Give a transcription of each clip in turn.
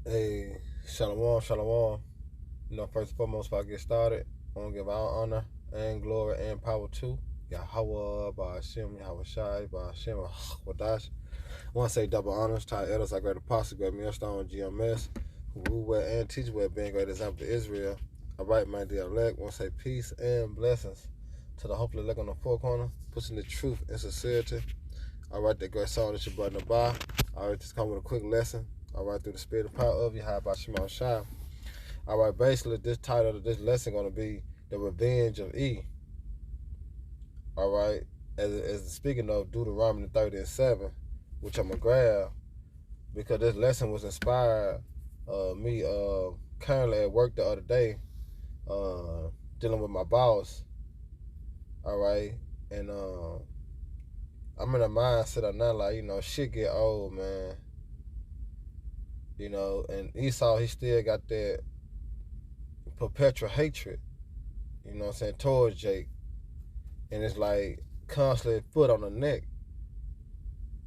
Hey, shalom, shalom. First and foremost, before I get started, I want to give all honor and glory and power to Yahweh, Ba'ashem, Yahweh Shai, Ba'ashem, Wadash. I want to say double honors to our elders, our great apostle, great millstone, GMS, who rule well and teach well, being great example to Israel. All right, my dear elect, I want to say peace and blessings to the hopefully elect on the four corner, pushing the truth and sincerity. All right, that great song that you brought in the bar. All right, just come with a quick lesson. All right, through the spirit of power of Yahweh Shema Shai. All right, basically, this title of this lesson going to be The Revenge of E. All right, as speaking of Deuteronomy 30:7, which I'm going to grab because this lesson was inspired me currently at work the other day dealing with my boss. All right, and I'm in a mindset of now, like, shit get old, man. And Esau, he still got that perpetual hatred, towards Jake. And it's like constantly foot on the neck.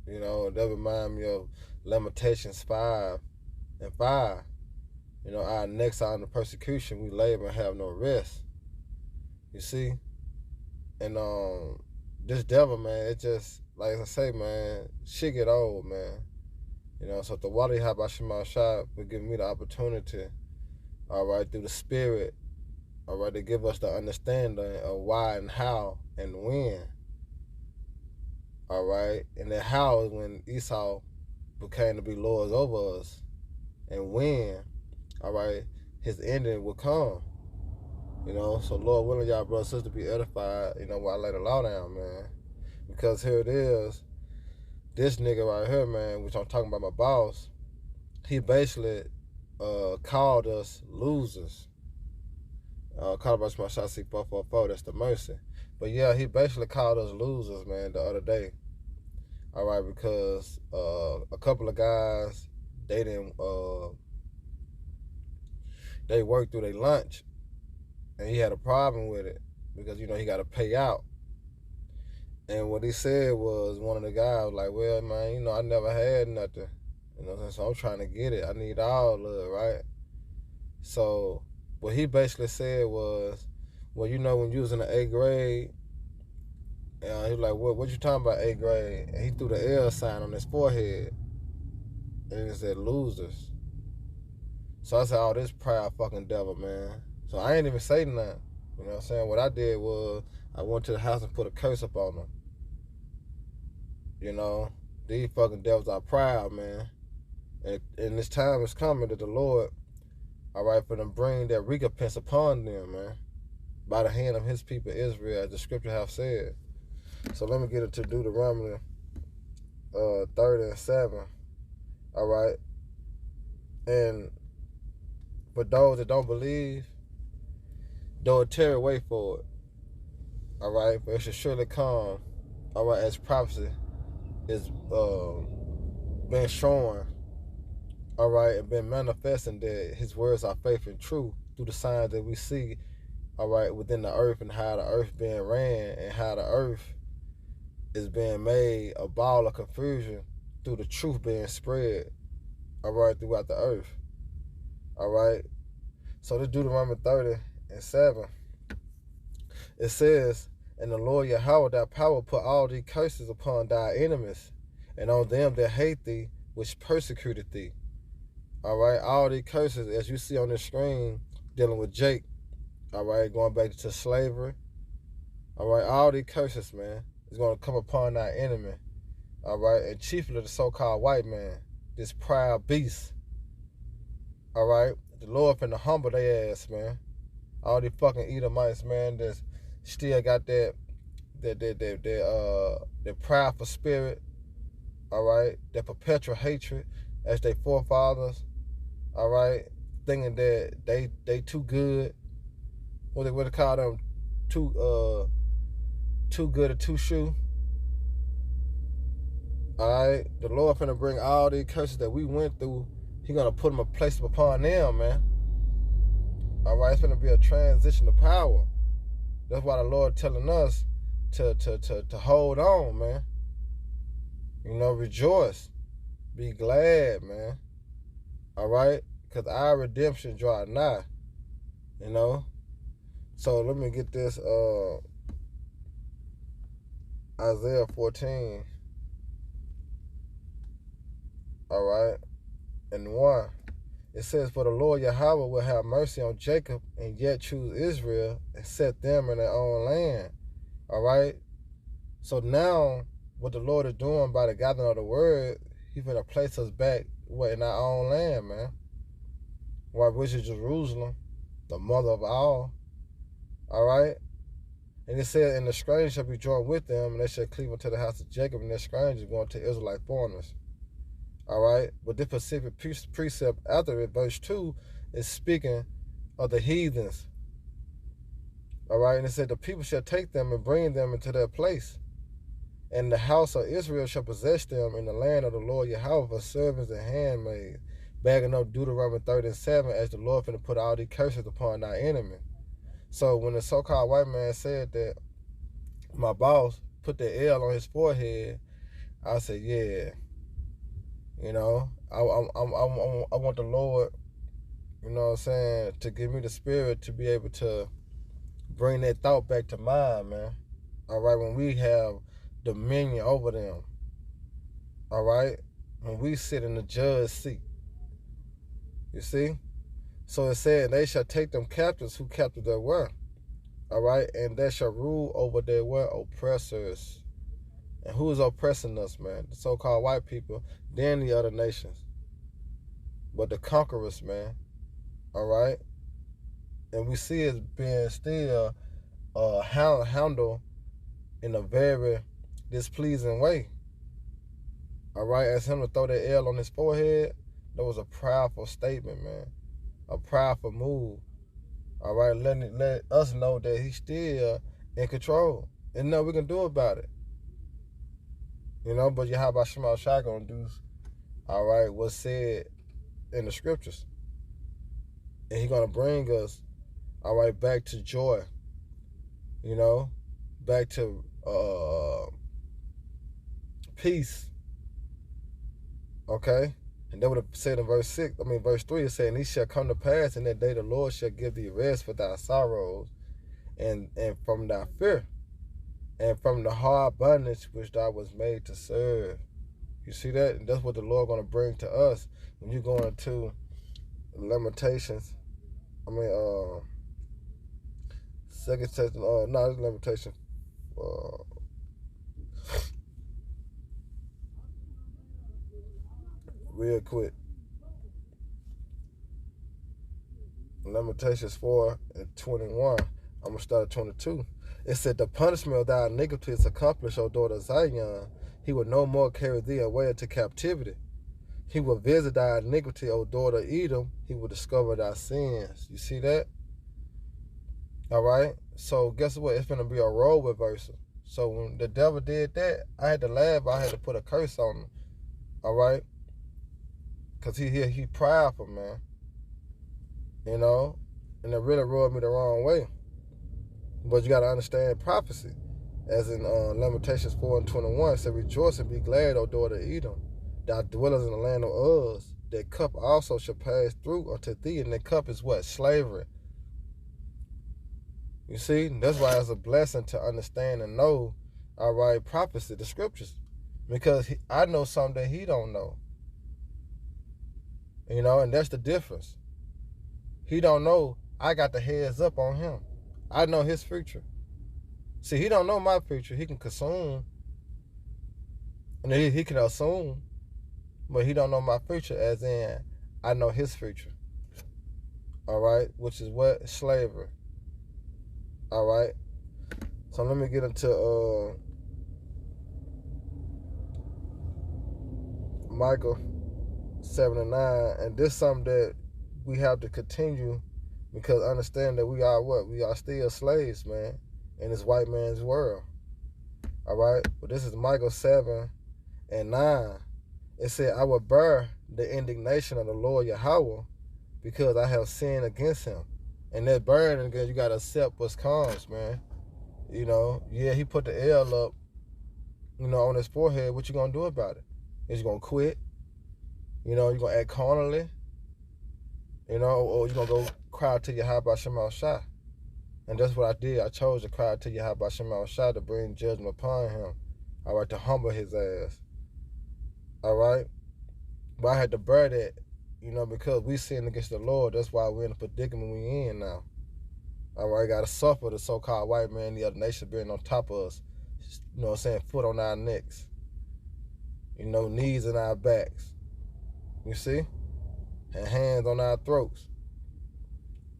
That remind me of Lamentations 5:5. Our necks are under persecution, we labor and have no rest. You see? And this devil, man, it just, like I say, man, shit get old, man. So if the water Habashima Shah would give me the opportunity, all right, through the spirit, all right, to give us the understanding of why and how and when. All right, and then how is when Esau became to be lords over us, and when, all right, his ending will come. So Lord willing, y'all brothers and sisters be edified. While I lay the law down, man, because here it is, this nigga right here, man, which I'm talking about, my boss, he basically called us losers. Called us my shot C444. That's the mercy. But yeah, he basically called us losers, man, the other day. All right, because a couple of guys, they didn't, they worked through their lunch, and he had a problem with it because he got to pay out. And what he said was, one of the guys was like, "Well, man, I never had nothing, so I'm trying to get it. I need all of it, right?" So what he basically said was, well, when you was in the 8th grade, he was like, what you talking about 8th grade? And he threw the L sign on his forehead, and it said losers. So I said, oh, this proud fucking devil, man. So I ain't even say nothing. You know what I'm saying? What I did was I went to the house and put a curse up on them. These fucking devils are proud, man. And this time is coming that the Lord, all right, for them bring that recompense upon them, man, by the hand of his people Israel, as the scripture have said. So let me get it to Deuteronomy 30:7. All right. And for those that don't believe, though it tarry, wait for it. All right, but it should surely come. All right, as prophecy is been shown. All right, and been manifesting that his words are faith and true through the signs that we see. All right, within the earth, and how the earth being ran, and how the earth is being made a ball of confusion through the truth being spread. All right, throughout the earth. All right. So this Deuteronomy 30:7, it says, "And the Lord Yahweh thy power put all these curses upon thy enemies, and on them that hate thee, which persecuted thee." All right, all these curses, as you see on the screen, dealing with Jake. All right, going back to slavery. All right, all these curses, man, is going to come upon thy enemy. All right, and chiefly the so-called white man, this proud beast. All right, the Lord finna humble their ass, man. All these fucking Edomites, man, that's still got that prideful spirit. All right, that perpetual hatred as their forefathers. All right, thinking that they too good. What they call them? Too good or too shoe. All right, the Lord finna bring all these curses that we went through. He gonna put them, place them upon them, man. All right, it's gonna be a transition of power. That's why the Lord telling us to hold on, man. Rejoice, be glad, man. All right? Because our redemption draw nigh, you know? So let me get this Isaiah 14, all right, and 1. It says, "For the Lord Yahweh will have mercy on Jacob and yet choose Israel and set them in their own land." All right? So now, what the Lord is doing by the gathering of the word, He's going to place us back in our own land, man. Right, which is Jerusalem, the mother of all. All right? And it said, "And the stranger shall be joined with them, and they shall cleave unto the house of Jacob, and their strangers going to Israelite foreigners." All right? But this specific precept after it, verse 2, is speaking of the heathens. All right? And it said, "The people shall take them and bring them into their place. And the house of Israel shall possess them in the land of the Lord Yahweh for servants and handmaids." Bagging up Deuteronomy 30:7, as the Lord finna put all these curses upon our enemy. So when the so-called white man said that my boss put the L on his forehead, I said, yeah, you know, I want the Lord, you know what I'm saying, to give me the spirit to be able to bring that thought back to mind, man. All right, when we have dominion over them. All right, when we sit in the judge seat. You see? So it said, "They shall take them captives who captive their were." All right, and they shall rule over their were oppressors. And who is oppressing us, man? The so-called white people, then the other nations. But the conquerors, man. All right? And we see it being still handled in a very displeasing way. All right? As him to throw that L on his forehead, that was a proudful statement, man. A proudful move. All right? Let us know that he's still in control. And nothing we can do about it. You know, but Yahweh Shema Shai gonna do, all right, what's said in the scriptures. And he's gonna bring us, all right, back to joy. You know, back to peace. Okay? And that would have said in verse 3, it said, "And it shall come to pass in that day the Lord shall give thee rest for thy sorrows and from thy fear, and from the hard bondage which thou was made to serve." You see that? And that's what the Lord going to bring to us when you go into Lamentations. Second Testament. No, it's Lamentation. Real quick. Lamentations 4:21. I'm going to start at 22. It said, "The punishment of thy iniquity is accomplished, O daughter of Zion. He will no more carry thee away into captivity. He will visit thy iniquity, O daughter of Edom. He will discover thy sins." You see that? All right? So guess what? It's going to be a role reversal. So when the devil did that, I had to laugh. I had to put a curse on him. All right? Because he prideful, man. You know? And it really rubbed me the wrong way. But you got to understand prophecy. As in Lamentations 4:21, it said, "Rejoice and be glad, O daughter of Edom, thou dwellest in the land of Uz. That cup also shall pass through unto thee." And that cup is what? Slavery. You see? That's why it's a blessing to understand and know, all right, prophecy, the scriptures. Because I know something that he don't know. You know, and that's the difference. He don't know. I got the heads up on him. I know his future. See, he don't know my future. He can consume. And he can assume. But he don't know my future, as in I know his future. All right? Which is what? Slavery. All right? So let me get into Micah 7:9. And this is something that we have to continue, because understand that we are what? We are still slaves, man, in this white man's world. All right? But this is Micah 7:9. It said, "I will bear the indignation of the Lord Yahweh because I have sinned against him." And that burden, because you got to accept what comes, man. You know, yeah, he put the L up, you know, on his forehead. What you going to do about it? Is you going to quit? You know, you going to act carnally? You know, or you gonna go cry to Yahweh Shema Shai. And that's what I did. I chose to cry to Yahweh Shema Shai to bring judgment upon him. All right, to humble his ass. All right. But I had to bear that, you know, because we sinned against the Lord. That's why we're in the predicament we in now. All right, got to suffer the so-called white man, the other nation being on top of us. You know what I'm saying? Foot on our necks. You know, knees in our backs. You see? And hands on our throats.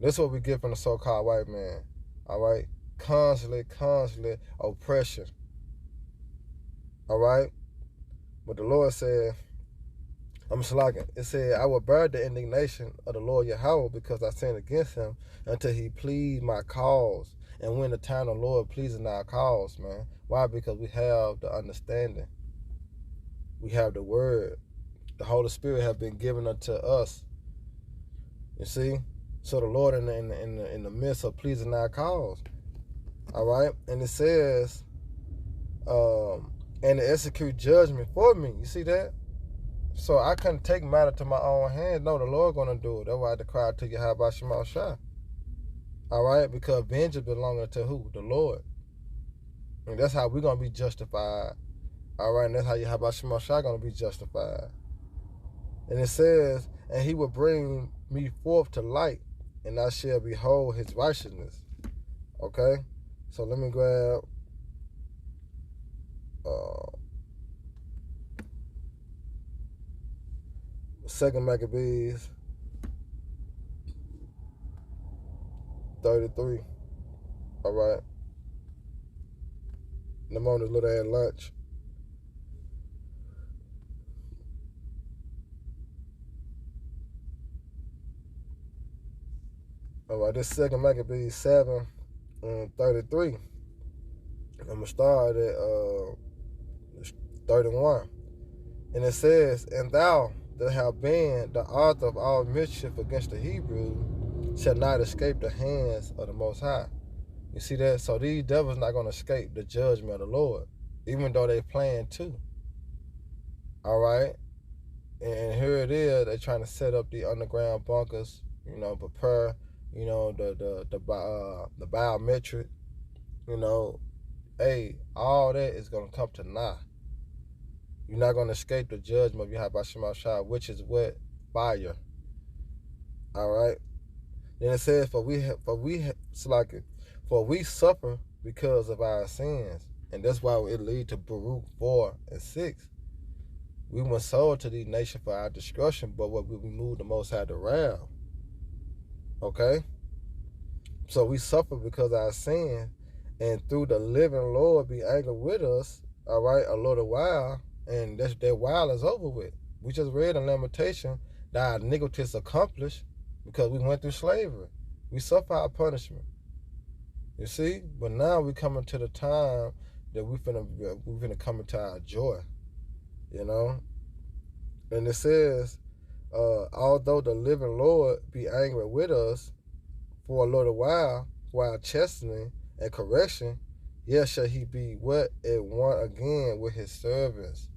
That's what we get from the so-called white man. All right? Constantly oppression. All right? But the Lord said, I'm slacking. It said, I will bear the indignation of the Lord Yahweh because I sinned against him until he plead my cause. And when the time of the Lord pleases our cause, man. Why? Because we have the understanding. We have the word. The Holy Spirit have been given unto us. You see? So the Lord in the midst of pleasing our cause. All right? And it says, and to execute judgment for me. You see that? So I couldn't take matter to my own hand. No, the Lord gonna do it. That's why I had to cry to you, how about Shema Shai? All right, because vengeance belonging to who? The Lord. And that's how we're gonna be justified. All right, and that's how you, how about Shema Shai gonna be justified. And it says, and he will bring me forth to light, and I shall behold his righteousness. Okay, so let me grab. Second Maccabees 33. All right. I'm on this little ass lunch. All right, this Second Maccabees 7 and 33. I'm gonna start at 31, and it says, "And thou that have been the author of all mischief against the Hebrews shall not escape the hands of the Most High." You see that? So these devils not gonna escape the judgment of the Lord, even though they plan to. All right, and here it is. They're trying to set up the underground bunkers. You know, prepare. You know, the biometric. You know, hey, all that is gonna come to naught. You're not going to escape the judgment of Yahweh Shema Shai, which is what? Fire. All right? Then it says, for we suffer because of our sins. And that's why it leads to Baruch 4 and 6. We were sold to these nations for our destruction, but what we moved the Most High to wrath. Okay? So we suffer because of our sins, and through the living Lord be angry with us, all right, a little while, and that while is over with. We just read in Lamentation that our iniquity is accomplished because we went through slavery. We suffer our punishment. You see? But now we coming to the time that we finna come into our joy. You know? And it says, although the living Lord be angry with us for a little while chastening and correction, yet shall he be what? At one again with his servants.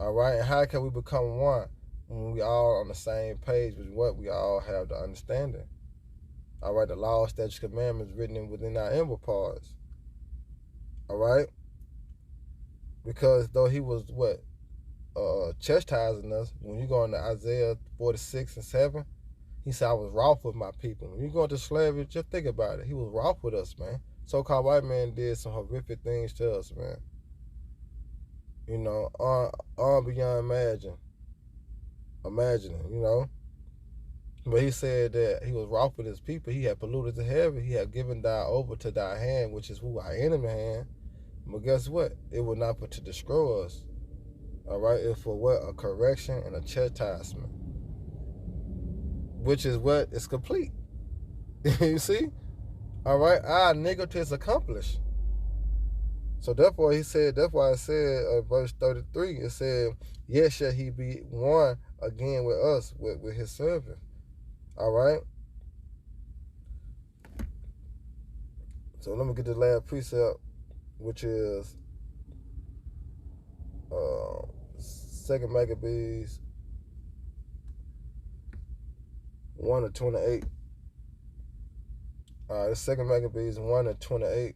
All right, and how can we become one when we all on the same page with what we all have the understanding? All right, the law, statutes, commandments written within our inward parts. All right, because though he was what chastising us, when you go into Isaiah 46 and 7, he said, "I was wroth with my people." When you go into slavery, just think about it. He was wroth with us, man. So-called white man did some horrific things to us, man. You know, beyond imagining, you know. But he said that he was wroth with his people. He had polluted the heaven. He had given thy over to thy hand, which is who? Our enemy hand. But guess what? It was not but to destroy us. All right? It's for what? A correction and a chastisement. Which is what? It's complete. You see? All right? Our iniquity is accomplished. So therefore he said, that's why it said, verse 33, it said, "Yet shall he be one again with us, with his servant." All right? So let me get the last precept, which is 2 Maccabees 1-28. The second Maccabees 1-28.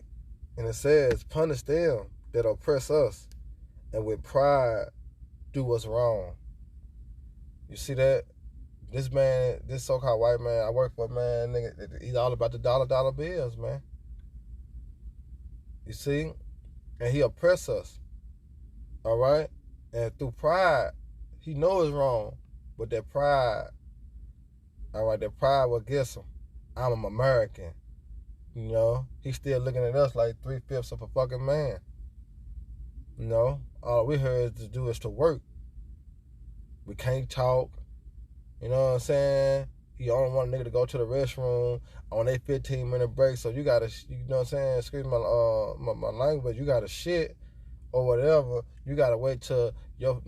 And it says, punish them that oppress us, and with pride do what's wrong. You see that? This man, this so-called white man I work for, man, nigga, he's all about the dollar bills, man. You see? And he oppress us. All right? And through pride, he knows it's wrong. But that pride, all right, that pride will get him. I'm an American. You know? He's still looking at us like 3/5 of a fucking man. You know? All we heard to do is to work. We can't talk. You know what I'm saying? He only want a nigga to go to the restroom on a 15-minute break. So you gotta, you know what I'm saying? Excuse my language. You gotta shit or whatever. You gotta wait till your.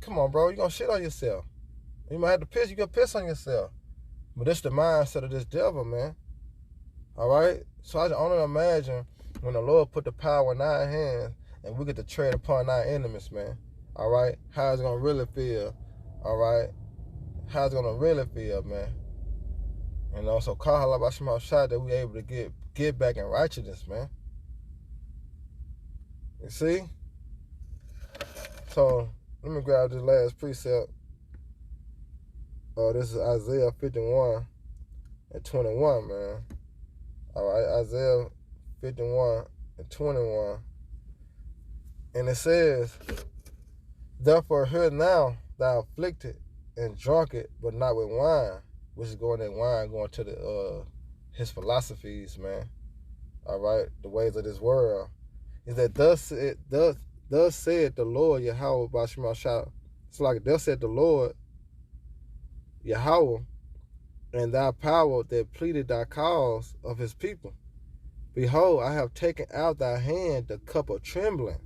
Come on, bro. You gonna shit on yourself. You might have to piss. You gonna piss on yourself. But this the mindset of this devil, man. All right. So I can only imagine when the Lord put the power in our hands and we get to tread upon our enemies, man. All right. How it's gonna really feel. All right. How it's gonna really feel, man. You know, so call Halabashima shot that we able to get back in righteousness, man. You see? So let me grab this last precept. This is Isaiah 51-21, man. All right, Isaiah 51-21. And it says, therefore hear now, thou afflicted and drunkard, but not with wine, which is going to the his philosophies, man. All right, the ways of this world. Is that thus said the Lord Yahweh Bashima Shah. It's like thus said the Lord Yahweh, and thy power that pleaded thy cause of his people. Behold, I have taken out thy hand the cup of trembling.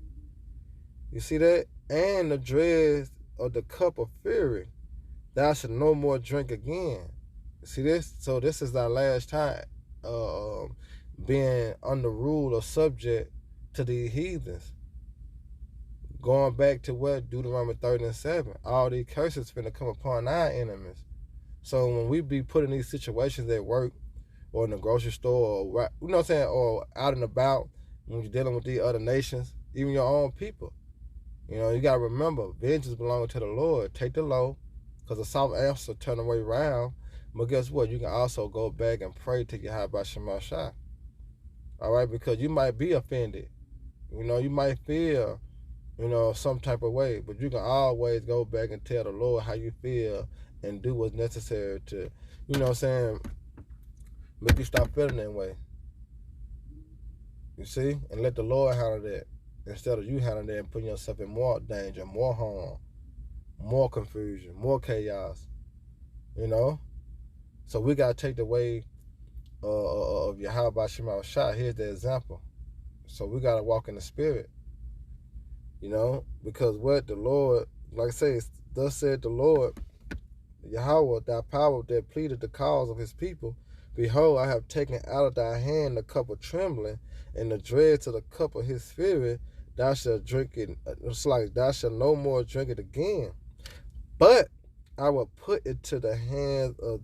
You see that? And the dregs of the cup of fury. Thou shalt no more drink again. You see this? So this is our last time being under rule or subject to the heathens. Going back to what? Deuteronomy 30:7. All these curses finna come upon our enemies. So when we be put in these situations at work or in the grocery store, or you know what I'm saying, or out and about, when you're dealing with these other nations, even your own people, you know, you gotta remember, vengeance belongs to the Lord. Take the low, because the soft answer turn away around. But guess what? You can also go back and pray to Yahweh Shema Shah. All right, because you might be offended. You know, you might feel, you know, some type of way, but you can always go back and tell the Lord how you feel and do what's necessary to, you know what I'm saying, make you stop feeling that way. You see? And let the Lord handle that instead of you handling that and putting yourself in more danger, more harm, more confusion, more chaos. You know? So we got to take the way of Yahweh Shema Shah. Here's the example. So we got to walk in the spirit. You know? Because what the Lord, like I say, thus said the Lord, Yahweh, thy power that pleaded the cause of his people. Behold, I have taken out of thy hand the cup of trembling, and the dregs of the cup of his fury. Thou shalt drink it. It's like thou shalt no more drink it again. But I will put it to the hands of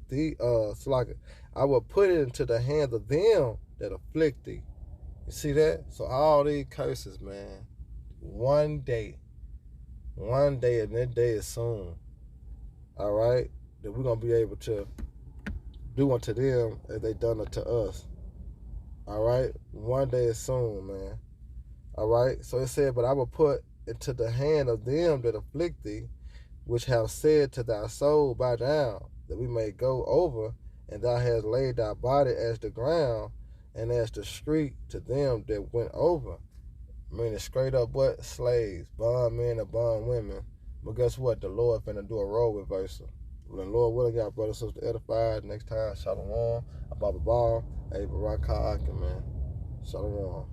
I will put it into the hands of them that afflict thee. You see that? So all these curses, man. One day, and that day is soon. All right, that we're gonna be able to do unto them as they done unto us. All right, one day is soon, man. All right, so it said, but I will put into the hand of them that afflict thee, which have said to thy soul, bow down, that we may go over, and thou hast laid thy body as the ground, and as the street to them that went over. Meaning straight up what? Slaves, bond men and bond women. But guess what? The Lord finna do a role reversal. When the Lord willing, got brothers and sisters edified. Next time, Shalom, Abba Ball, hey, Barak man. Shalom.